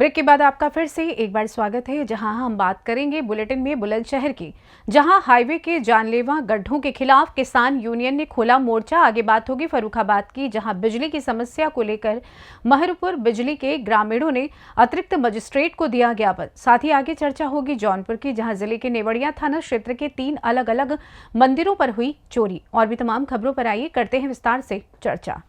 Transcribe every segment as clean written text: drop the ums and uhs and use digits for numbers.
Break के बाद आपका फिर से एक बार स्वागत है, जहां हम बात करेंगे बुलेटिन में बुलंदशहर की, जहां हाईवे के जानलेवा गड्ढों के खिलाफ किसान यूनियन ने खोला मोर्चा। आगे बात होगी फर्रुखाबाद की, जहां बिजली की समस्या को लेकर महरुपुर बिजली के ग्रामीणों ने अतिरिक्त मजिस्ट्रेट को दिया ज्ञापन। साथ ही आगे चर्चा होगी जौनपुर की, जहां जिले के नेवड़िया थाना क्षेत्र के 3 अलग अलग मंदिरों पर हुई चोरी। और भी तमाम खबरों पर आइए करते हैं विस्तार से चर्चा।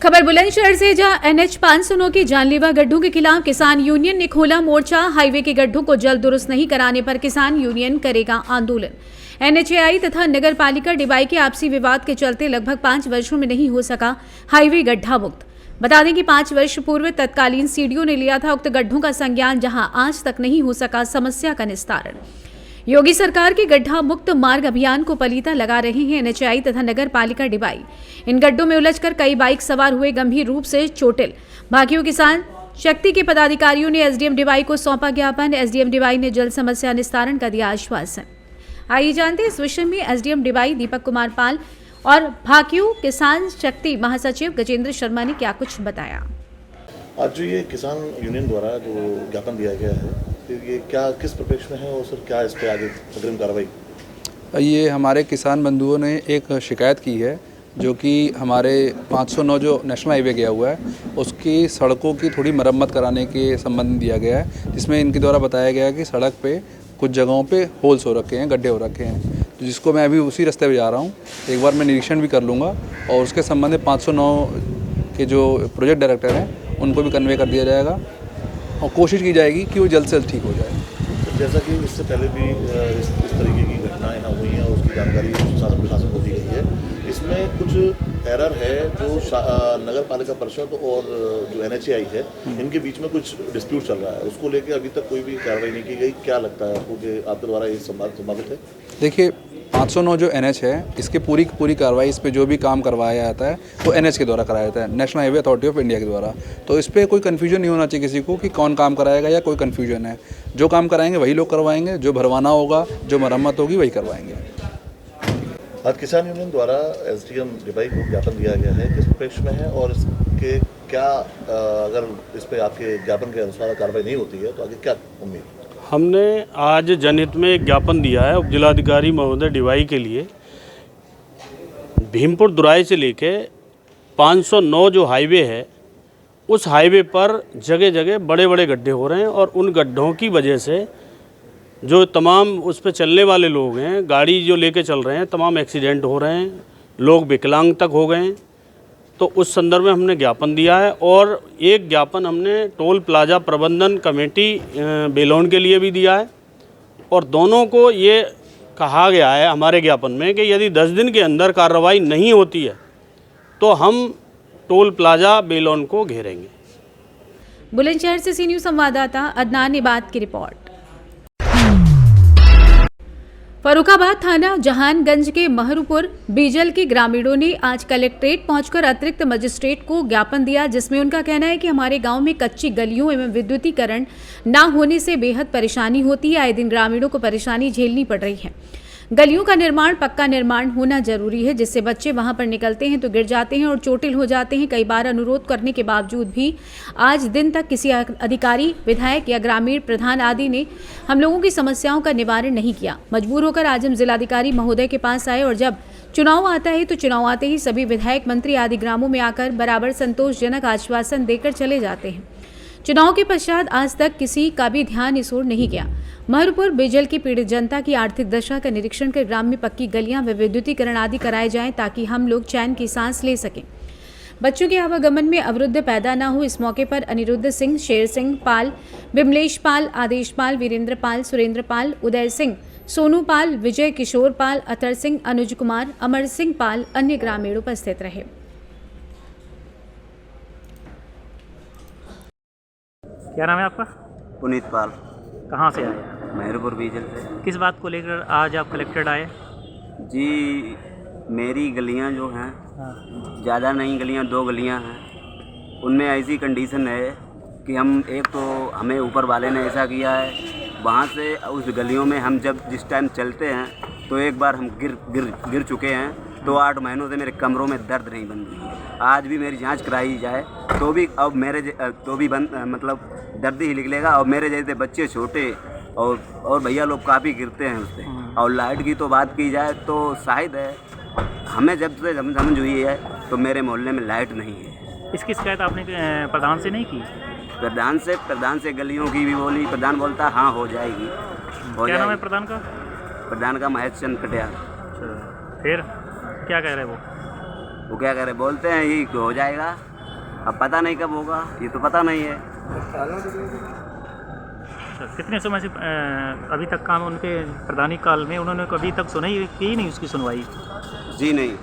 खबर बुलंदशहर से, जहां NH 509 के जानलेवा गड्ढों के खिलाफ किसान यूनियन ने खोला मोर्चा। हाईवे के गड्ढों को जल्द दुरुस्त नहीं कराने पर किसान यूनियन करेगा आंदोलन। NHAI तथा नगर पालिका डिबाई के आपसी विवाद के चलते लगभग 5 वर्षों में नहीं हो सका हाईवे गड्ढा मुक्त। बता दें कि 5 वर्ष पूर्व तत्कालीन CDO ने लिया था उक्त गड्ढों का संज्ञान, जहां आज तक नहीं हो सका समस्या का निस्तारण। योगी सरकार के गड्ढा मुक्त मार्ग अभियान को पलीता लगा रहे हैं NHAI तथा नगर पालिका डिबाई। इन गड्ढों में उलझकर कई बाइक सवार हुए गंभीर रूप से चोटिल। भाकियों किसान शक्ति के पदाधिकारियों ने SDM डिबाई को सौंपा ज्ञापन। SDM डिबाई ने जल समस्या निस्तारण का दिया आश्वासन। आइए जानते हैं इस विषय में SDM डिबाई दीपक कुमार पाल और भाकियों किसान शक्ति महासचिव गजेंद्र शर्मा ने क्या कुछ बताया। आज जो ये किसान यूनियन द्वारा जो ज्ञापन दिया गया है, तो ये क्या किस परिप्रेक्ष्य में है और सर क्या इस पर आगे अग्रिम कार्रवाई? ये हमारे किसान बंधुओं ने एक शिकायत की है, जो कि हमारे 509 जो नेशनल हाईवे गया हुआ है उसकी सड़कों की थोड़ी मरम्मत कराने के संबंध में दिया गया है, जिसमें इनके द्वारा बताया गया है कि सड़क पे कुछ जगहों पे होल्स हो रखे हैं, गड्ढे हो रखे हैं, तो जिसको मैं अभी उसी रास्ते पे जा रहा हूँ। एक बार मैं निरीक्षण भी कर लूँगा और उसके संबंध में 509 के जो प्रोजेक्ट डायरेक्टर हैं उनको भी कन्वे कर दिया जाएगा और कोशिश की जाएगी कि वो जल्द से जल्द ठीक हो जाए। तो जैसा कि इससे पहले भी इस तरीके की घटनाएं यहाँ हुई हैं और उसकी जानकारी शासन प्रशासन को दी गई है, इसमें कुछ एरर है जो नगर पालिका परिषद और जो NHAI है इनके बीच में कुछ डिस्प्यूट चल रहा है, उसको लेकर अभी तक कोई भी कार्रवाई नहीं की गई। क्या लगता है आपको कि आपके द्वारा ये संभावित है? देखिए, 509 जो NH है इसके पूरी कार्रवाई, इस पे जो भी काम करवाया जाता है वो NH के द्वारा कराया जाता है, national highway authority of India के द्वारा। तो इस पर कोई कन्फ्यूजन नहीं होना चाहिए किसी को कि कौन काम कराएगा या कोई कन्फ्यूजन है। जो काम कराएंगे वही लोग करवाएंगे, जो भरवाना होगा, जो मरम्मत होगी वही करवाएंगे। आज किसान यूनियन द्वारा SDM डिबाई को ज्ञापन दिया गया है, किस परिप्रेक्ष्य में है और इसके क्या अगर इस पर आपके ज्ञापन के अनुसार कार्रवाई नहीं होती है तो आगे क्या उम्मीद? हमने आज जनहित में एक ज्ञापन दिया है उपजिलाधिकारी महोदय डिवाई के लिए। भीमपुर दुराई से लेके 509 जो हाईवे है उस हाईवे पर जगह जगह बड़े बड़े गड्ढे हो रहे हैं और उन गड्ढों की वजह से जो तमाम उस पर चलने वाले लोग हैं, गाड़ी जो लेके चल रहे हैं, तमाम एक्सीडेंट हो रहे हैं, लोग विकलांग तक हो गए हैं। तो उस संदर्भ में हमने ज्ञापन दिया है और एक ज्ञापन हमने टोल प्लाजा प्रबंधन कमेटी बेलोन के लिए भी दिया है। और दोनों को ये कहा गया है हमारे ज्ञापन में कि यदि 10 दिन के अंदर कार्रवाई नहीं होती है तो हम टोल प्लाजा बेलोन को घेरेंगे। बुलंदशहर से CNews संवाददाता अदनान इबाद की रिपोर्ट। फर्रुखाबाद थाना जहानगंज के महरुपुर बीजल के ग्रामीणों ने आज कलेक्ट्रेट पहुंचकर अतिरिक्त मजिस्ट्रेट को ज्ञापन दिया, जिसमें उनका कहना है कि हमारे गांव में कच्ची गलियों एवं विद्युतीकरण न होने से बेहद परेशानी होती है। आए दिन ग्रामीणों को परेशानी झेलनी पड़ रही है। गलियों का निर्माण, पक्का निर्माण होना जरूरी है, जिससे बच्चे वहां पर निकलते हैं तो गिर जाते हैं और चोटिल हो जाते हैं। कई बार अनुरोध करने के बावजूद भी आज दिन तक किसी अधिकारी, विधायक या ग्रामीण प्रधान आदि ने हम लोगों की समस्याओं का निवारण नहीं किया। मजबूर होकर आज हम जिलाधिकारी महोदय के पास आए और जब चुनाव आता है तो चुनाव आते ही सभी विधायक, मंत्री आदि ग्रामों में आकर बराबर संतोषजनक आश्वासन देकर चले जाते हैं। चुनाव के पश्चात आज तक किसी का भी ध्यान इस ओर नहीं गया। महरुपुर बेजल की पीड़ित जनता की आर्थिक दशा का निरीक्षण कर ग्राम में पक्की गलियां व विद्युतीकरण आदि कराए जाएं, ताकि हम लोग चैन की सांस ले सकें। बच्चों के आवागमन में अवरुद्ध पैदा न हो, इस मौके पर अनिरुद्ध सिंह, शेर सिंह पाल, बिमलेश पाल, आदेश पाल, वीरेंद्र पाल, सुरेंद्र पाल, उदय सिंह, सोनू पाल, विजय किशोर पाल, अतर सिंह, अनुज कुमार, अमर सिंह पाल, अन्य ग्रामीण उपस्थित रहे। क्या नाम है आपका? पुनीत पाल। कहाँ से आए? महरुपुर बीजल से। किस बात को लेकर आज आप कलेक्टेड आए? जी, मेरी गलियां जो हैं ज़्यादा नहीं, गलियां 2 गलियां हैं, उनमें ऐसी कंडीशन है कि हम एक तो हमें ऊपर वाले ने ऐसा किया है, वहाँ से उस गलियों में हम जब जिस टाइम चलते हैं तो एक बार हम गिर चुके हैं। तो 8 महीनों से मेरे कमरों में दर्द नहीं बंद हुई है। आज भी मेरी जांच कराई जाए तो भी अब तो भी बंद मतलब दर्द ही निकलेगा। और मेरे जैसे बच्चे छोटे और भैया लोग काफ़ी गिरते हैं उससे। और लाइट की तो बात की जाए तो शायद है हमें जब से समझ हुई है तो मेरे मोहल्ले में लाइट नहीं है। इसकी शिकायत आपने प्रधान से नहीं की? प्रधान से गलियों की भी बोली, प्रधान बोलता हाँ हो जाएगी। क्या नाम है प्रधान का? प्रधान का महेश चंद कटियार। अच्छा, फिर क्या कह रहे वो क्या कह रहे, बोलते हैं ये हो जाएगा, अब पता नहीं कब होगा, ये तो पता नहीं है। अच्छा, कितने समय से अभी तक काम उनके प्रधानी काल में उन्होंने कभी तक सुनाई की नहीं उसकी सुनवाई? जी नहीं।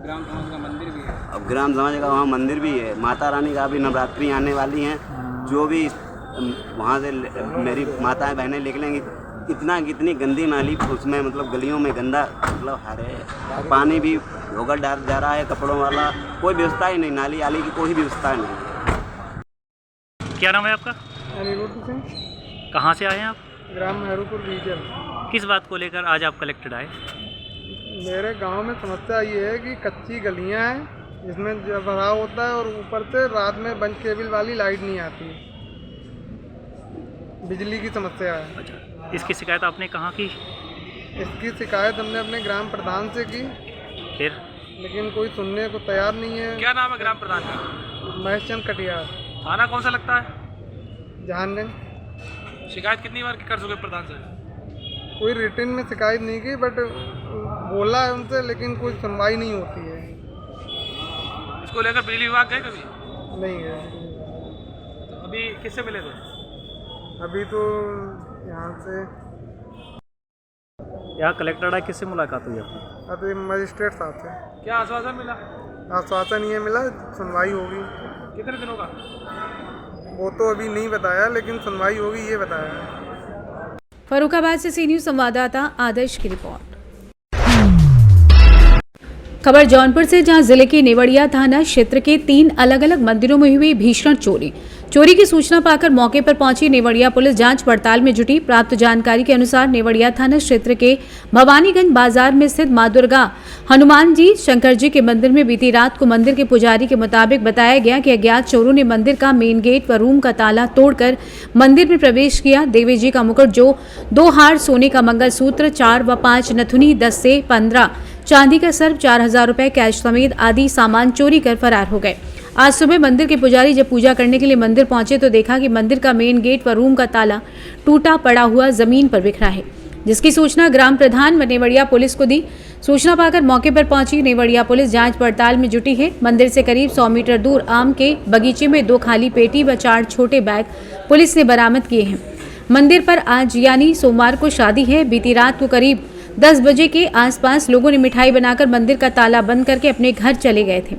ग्राम समाज का मंदिर भी है। अब ग्राम समाज का वहाँ मंदिर भी है, माता रानी का भी नवरात्रि आने वाली हैं। जो भी वहाँ से मेरी माताएं बहनें निकलेंगी, कितनी गंदी नाली उसमें मतलब गलियों में गंदा मतलब हरे पानी भी होकर डाल जा रहा है, कपड़ों वाला कोई व्यवस्था ही नहीं, नाली आली की कोई व्यवस्था नहीं। क्या नाम है आपका? अनिरुद्ध सिंह, कहाँ से आए हैं आप? ग्राम मेहरूपुर बीजल। किस बात को लेकर आज आप कलेक्टेड आए? मेरे गांव में समस्या ये है कि कच्ची गलियां हैं जिसमें जब भराव होता है और ऊपर से रात में बंद केबल वाली लाइट नहीं आती, बिजली की समस्या है। अच्छा, इसकी शिकायत आपने कहाँ की? इसकी शिकायत हमने अपने ग्राम प्रधान से की, फिर? लेकिन कोई सुनने को तैयार नहीं है। क्या नाम है ग्राम प्रधान का? महेश चंद कटियार, थाना कौन सा लगता है? जहानगंज। शिकायत कितनी बार कर चुके प्रधान से? कोई रिटर्न में शिकायत नहीं की, बट बोला है उनसे, लेकिन कोई सुनवाई नहीं होती है। इसको लेकर बिजली विभाग गए कभी? नहीं है। तो अभी किससे मिले थे? अभी तो यहाँ से यहाँ कलेक्टेड आए, किससे मुलाकात हुई आपकी? अभी मजिस्ट्रेट साहब से क्या आश्वासन मिला? आश्वासन ये मिला सुनवाई होगी। कितने दिनों का? वो तो अभी नहीं बताया, लेकिन सुनवाई होगी ये बताया। फर्रुखाबाद से सी न्यूज़ संवाददाता आदर्श की रिपोर्ट। खबर जौनपुर से, जहां जिले के नेवड़िया थाना क्षेत्र के 3 अलग अलग मंदिरों में हुई भीषण चोरी की सूचना पाकर मौके पर पहुंची नेवड़िया पुलिस जांच पड़ताल में जुटी। प्राप्त जानकारी के अनुसार नेवड़िया थाना क्षेत्र के भवानीगंज बाजार में स्थित मां दुर्गा हनुमान जी शंकर जी के मंदिर में बीती रात को मंदिर के पुजारी के मुताबिक बताया गया कि अज्ञात चोरों ने मंदिर का मेन गेट व रूम का ताला तोड़कर मंदिर में प्रवेश किया। देवी जी का मुकुट, जो 2 हार सोने का मंगलसूत्र, 4 व 5 नथुनी, 10 से 15 चांदी का सर्प, 4000 रुपए कैश समेत आदि सामान चोरी कर फरार हो गए। आज सुबह मंदिर के पुजारी जब पूजा करने के लिए मंदिर पहुंचे तो देखा कि मंदिर का मेन गेट व रूम का ताला टूटा पड़ा हुआ जमीन पर बिखरा है, जिसकी सूचना ग्राम प्रधान व नेवड़िया पुलिस को दी। सूचना पाकर मौके पर पहुंची नेवड़िया पुलिस जांच पड़ताल में जुटी है। मंदिर से करीब 100 मीटर दूर आम के बगीचे में 2 खाली पेटी व 4 छोटे बैग पुलिस ने बरामद किए हैं। मंदिर पर आज यानी सोमवार को शादी है। बीती रात को करीब 10 बजे के आसपास लोगों ने मिठाई बनाकर मंदिर का ताला बंद करके अपने घर चले गए थे।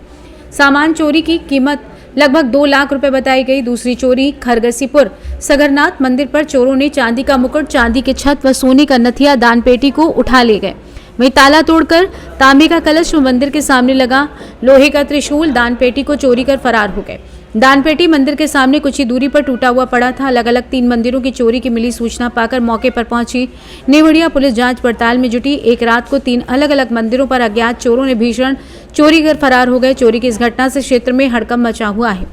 सामान चोरी की कीमत लगभग 2 लाख रुपए बताई गई। दूसरी चोरी खरगसीपुर सगरनाथ मंदिर पर चोरों ने चांदी का मुकुट, चांदी की छत व सोने का नथिया दान पेटी को उठा ले गए। वहीं ताला तोड़कर तांबे का कलश व मंदिर के सामने लगा लोहे का त्रिशूल दान पेटी को चोरी कर फरार हो गए। दान पेटी मंदिर के सामने कुछ ही दूरी पर टूटा हुआ पड़ा था। अलग अलग 3 मंदिरों की चोरी की मिली सूचना पाकर मौके पर पहुंची नेवड़िया पुलिस जांच पड़ताल में जुटी। एक रात को 3 अलग अलग मंदिरों पर अज्ञात चोरों ने भीषण चोरी कर फरार हो गए। चोरी की इस घटना से क्षेत्र में हड़कंप मचा हुआ है।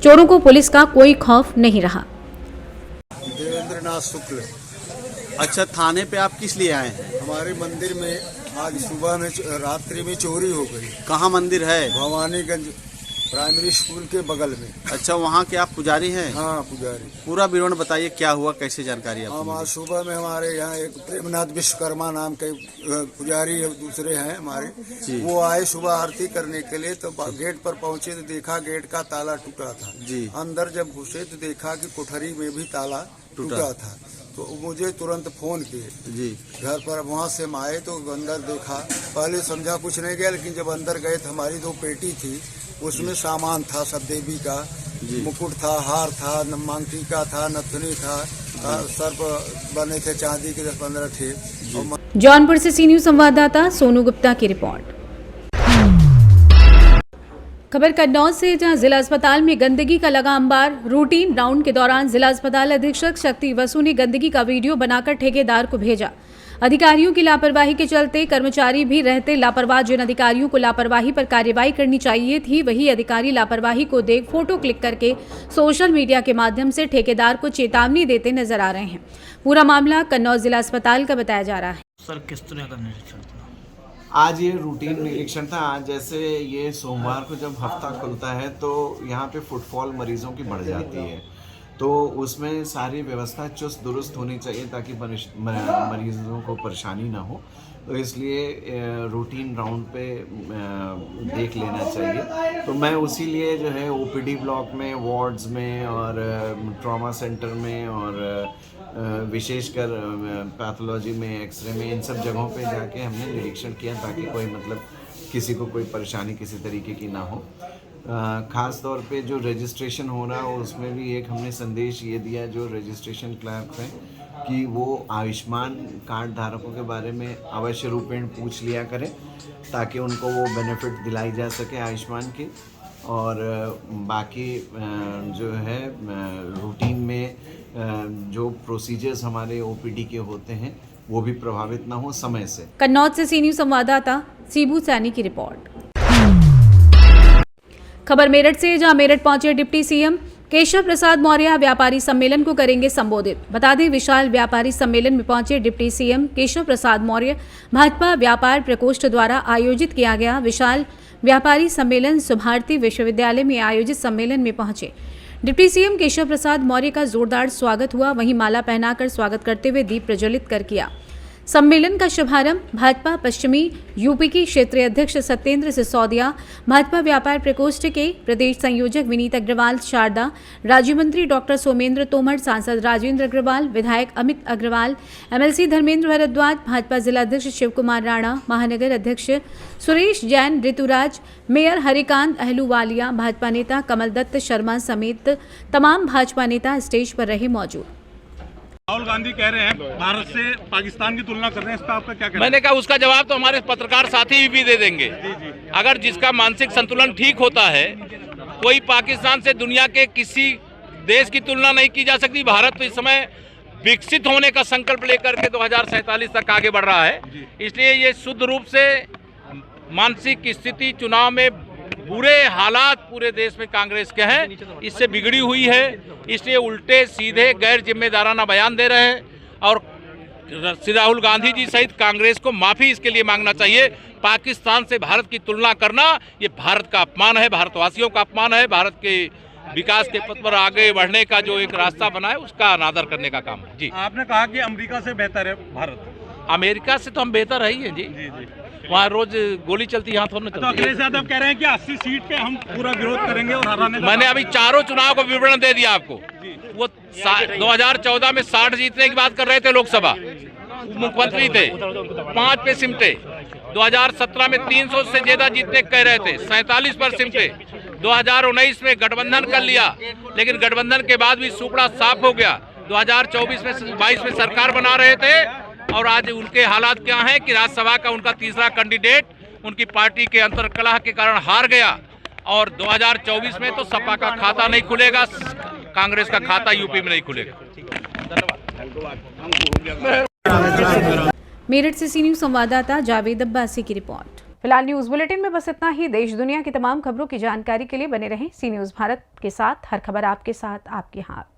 चोरों को पुलिस का कोई खौफ नहीं रहा। देवेंद्रनाथ शुक्ल। अच्छा, थाने पे आप किस लिए आए हैं? हमारे मंदिर में आज सुबह में रात्रि में चोरी हो गई। कहाँ मंदिर है? भवानीगंज प्राइमरी स्कूल के बगल में। अच्छा, वहाँ के आप पुजारी हैं? हाँ, पुजारी। पूरा विवरण बताइए, क्या हुआ, कैसे जानकारी आपको? हम आज सुबह में हमारे यहाँ एक प्रेमनाथ विश्वकर्मा नाम के पुजारी दूसरे हैं हमारे, वो आए सुबह आरती करने के लिए, तो गेट पर पहुंचे तो देखा गेट का ताला टूटा था जी। अंदर जब घुसे तो देखा कि कोठरी में भी ताला टूटा था। तो मुझे तुरंत फोन किए जी घर पर। वहाँ से हम आए तो अंदर देखा, पहले समझा कुछ नहीं गया, लेकिन जब अंदर गए तो हमारी 2 पेटी थी, उसमें सामान था सब, देवी का मुकुट था, हार था, मांग टीका था, नथुनी था, सर्प बने थे चांदी के 10-15 थे। जौनपुर से सी न्यूज़ संवाददाता सोनू गुप्ता की रिपोर्ट। खबर कन्नौज से, जहां जिला अस्पताल में गंदगी का लगा अंबार। रूटीन राउंड के दौरान जिला अस्पताल अधीक्षक शक्ति वसु ने गंदगी का वीडियो बनाकर ठेकेदार को भेजा। अधिकारियों की लापरवाही के चलते कर्मचारी भी रहते लापरवाह। जिन अधिकारियों को लापरवाही पर कार्रवाई करनी चाहिए थी, वही अधिकारी लापरवाही को देख फोटो क्लिक करके सोशल मीडिया के माध्यम से ठेकेदार को चेतावनी देते नजर आ रहे हैं। पूरा मामला कन्नौज जिला अस्पताल का बताया जा रहा है। सर, किस तरह का निरीक्षण था? आज ये रूटीन निरीक्षण था। आज जैसे ये सोमवार को जब हफ्ता खुलता है तो यहाँ पे फुटफॉल मरीजों की बढ़ जाती है, तो उसमें सारी व्यवस्था चुस्त दुरुस्त होनी चाहिए ताकि मरीजों को परेशानी ना हो। तो इसलिए रूटीन राउंड पे देख लेना चाहिए। तो मैं उसी लिए जो है ओपीडी ब्लॉक में, वार्ड्स में और ट्रॉमा सेंटर में और विशेषकर पैथोलॉजी में, एक्सरे में, इन सब जगहों पे जाके हमने निरीक्षण किया ताकि कोई किसी को कोई परेशानी किसी तरीके की ना हो। ख़ास तौर पे जो रजिस्ट्रेशन हो रहा है उसमें भी एक हमने संदेश ये दिया जो रजिस्ट्रेशन क्लर्क हैं कि वो आयुष्मान कार्ड धारकों के बारे में अवश्य रूपेण पूछ लिया करें ताकि उनको वो बेनिफिट दिलाई जा सके आयुष्मान की। और बाकी जो है रूटीन में जो प्रोसीजर्स हमारे ओपीडी के होते हैं वो भी प्रभावित ना हो समय से। कन्नौज से सी न्यूज़ संवाददाता सीबू सैनी की रिपोर्ट। खबर मेरठ से, जहां मेरठ पहुंचे डिप्टी सीएम केशव प्रसाद मौर्य व्यापारी सम्मेलन को करेंगे संबोधित। बता दें, विशाल व्यापारी सम्मेलन में पहुंचे डिप्टी सीएम केशव प्रसाद मौर्य भाजपा व्यापार प्रकोष्ठ द्वारा आयोजित किया गया विशाल व्यापारी सम्मेलन सुभारती विश्वविद्यालय में आयोजित सम्मेलन में पहुंचे डिप्टी सीएम केशव प्रसाद मौर्य का जोरदार स्वागत हुआ। वहीं माला पहनाकर स्वागत करते हुए दीप प्रज्वलित कर किया। सम्मेलन का शुभारंभ भाजपा पश्चिमी यूपी की क्षेत्रीय अध्यक्ष सत्येंद्र सिसोदिया, भाजपा व्यापार प्रकोष्ठ के प्रदेश संयोजक विनीत अग्रवाल, शारदा राज्य मंत्री डॉक्टर सोमेंद्र तोमर, सांसद राजेंद्र अग्रवाल, विधायक अमित अग्रवाल, एमएलसी धर्मेंद्र भारद्वाज, भाजपा जिला अध्यक्ष शिव कुमार राणा, महानगर अध्यक्ष सुरेश जैन, ऋतुराज, मेयर हरिकांत अहलूवालिया, भाजपा नेता कमल दत्त शर्मा समेत तमाम भाजपा नेता स्टेज पर रहे मौजूद। राहुल गांधी कह रहे हैं भारत से पाकिस्तान की तुलना कर रहे हैं, इस पर आपका क्या कहना है? मैंने कहा उसका जवाब तो हमारे पत्रकार साथी भी दे देंगे। अगर जिसका मानसिक संतुलन ठीक होता है, कोई पाकिस्तान से दुनिया के किसी देश की तुलना नहीं की जा सकती। भारत तो इस समय विकसित होने का संकल्प लेकर के 2047 तक आगे बढ़ रहा है। इसलिए ये शुद्ध रूप से मानसिक स्थिति चुनाव में बुरे हालात पूरे देश में कांग्रेस के हैं, इससे बिगड़ी हुई है। इसलिए उल्टे सीधे गैर जिम्मेदाराना बयान दे रहे हैं और राहुल गांधी जी सहित कांग्रेस को माफी इसके लिए मांगना चाहिए। पाकिस्तान से भारत की तुलना करना ये भारत का अपमान है, भारतवासियों का अपमान है। भारत के विकास के पथ पर आगे बढ़ने का जो एक रास्ता बना है उसका अनादर करने का काम है। जी, आपने कहा कि अमेरिका से बेहतर है भारत। अमेरिका से तो हम बेहतर है ही हैं जी। वहाँ रोज गोली चलती है, यहाँ थोड़ा तो अखिलेश यादव कह रहे हैं कि 80 सीट पे हम पूरा विरोध करेंगे और हराने। मैंने अभी चारों चुनाव का विवरण दे दिया आपको। वो 2014 में 60 जीतने की बात कर रहे थे, लोकसभा मुख्यमंत्री थे, 5 पे सिमटे। 2017 में 300 से ज्यादा जीतने कह रहे थे, 47 पर सिमटे। 2019 में गठबंधन कर लिया, लेकिन गठबंधन के बाद भी सुपड़ा साफ हो गया। 2024 में 22 में सरकार बना रहे थे और आज उनके हालात क्या हैं कि राज्यसभा का उनका तीसरा कैंडिडेट उनकी पार्टी के अंतर्कलह के कारण हार गया और 2024 में तो सपा का खाता नहीं खुलेगा, कांग्रेस का खाता यूपी में नहीं खुलेगा। मेरठ से सी न्यूज़ संवाददाता जावेद अब्बासी की रिपोर्ट। फिलहाल न्यूज़ बुलेटिन में बस इतना ही। देश दुनिया की तमाम खबरों की जानकारी के लिए बने रहें सी न्यूज़ भारत के साथ। हर खबर आपके साथ, आपके हाथ।